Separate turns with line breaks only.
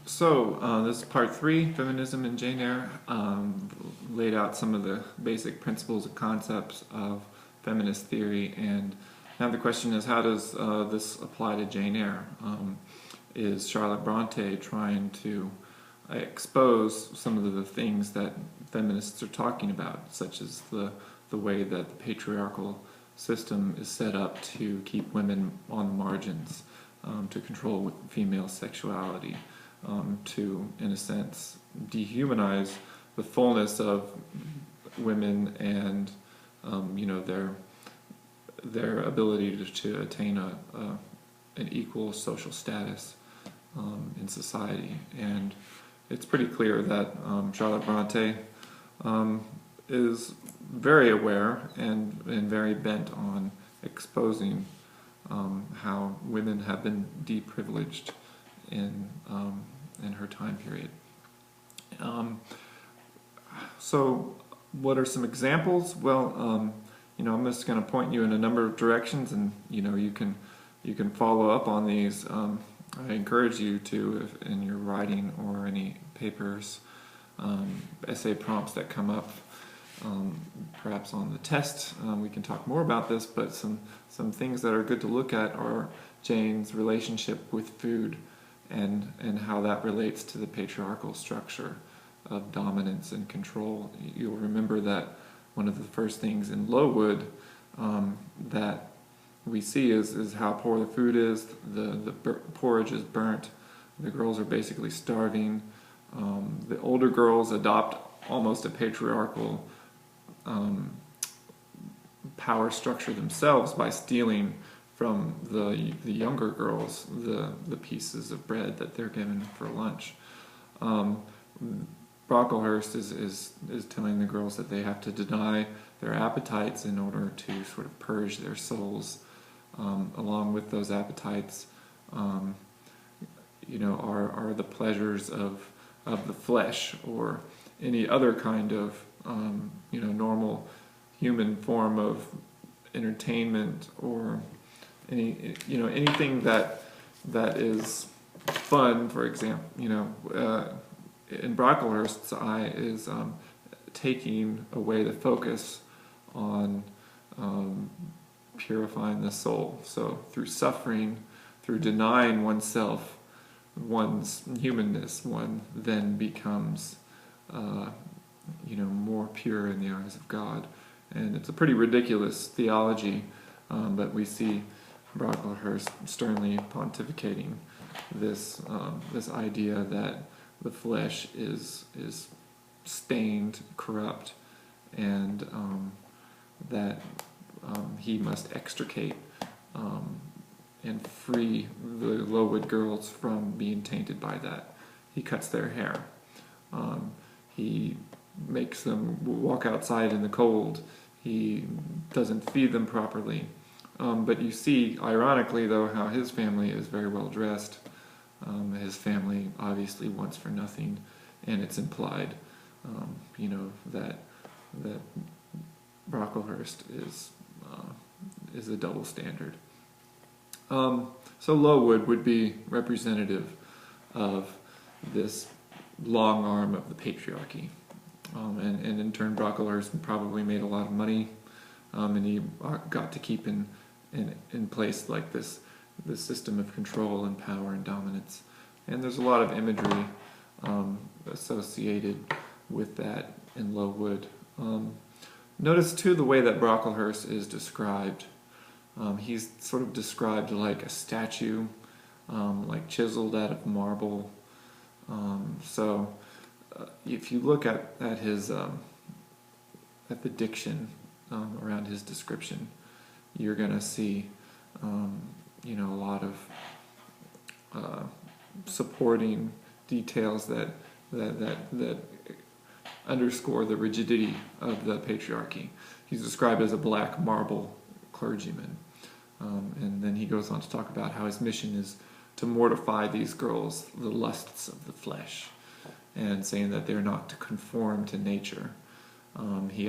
This is part 3, Feminism in Jane Eyre. Laid out some of the basic principles and concepts of feminist theory, and now the question is, how does this apply to Jane Eyre? Is Charlotte Bronte trying to expose some of the things that feminists are talking about, such as the way that the patriarchal system is set up to keep women on the margins, to control female sexuality, to, in a sense, dehumanize the fullness of women and their ability to attain an equal social status in society. And it's pretty clear that Charlotte Bronte is very aware and very bent on exposing how women have been deprivileged in her time period. So what are some examples? Well, I'm just going to point you in a number of directions, and you can follow up on these. I encourage you to, if in your writing or any papers, essay prompts that come up, perhaps on the test, we can talk more about this, but some things that are good to look at are Jane's relationship with food and how that relates to the patriarchal structure of dominance and control. You'll remember that one of the first things in Lowood that we see is how poor the food is. The porridge is burnt. The girls are basically starving. The older girls adopt almost a patriarchal power structure themselves by stealing from the younger girls the pieces of bread that they're given for lunch. Brocklehurst is telling the girls that they have to deny their appetites in order to sort of purge their souls. Along with those appetites, are the pleasures of the flesh, or any other kind of normal human form of entertainment, or anything that is fun. For example, in Brocklehurst's eye is taking away the focus on purifying the soul. So through suffering, through denying oneself, one's humanness, one then becomes more pure in the eyes of God. And it's a pretty ridiculous theology, but we see Brocklehurst sternly pontificating this idea that the flesh is stained, corrupt, and that he must extricate and free the Lowood girls from being tainted by that. He cuts their hair. He makes them walk outside in the cold. He doesn't feed them properly. But you see, ironically though, how his family is very well dressed. His family obviously wants for nothing, and it's implied, that Brocklehurst is a double standard. So Lowood would be representative of this long arm of the patriarchy, and in turn Brocklehurst probably made a lot of money, and he got to keep in place like this system of control and power and dominance. And there's a lot of imagery associated with that in Lowood. Notice too the way that Brocklehurst is described. He's sort of described like a statue, like chiseled out of marble. So if you look at his at the diction around his description, you're going to see a lot of supporting details that underscore the rigidity of the patriarchy. He's described as a black marble clergyman, and then he goes on to talk about how his mission is to mortify these girls, the lusts of the flesh, and saying that they're not to conform to nature. He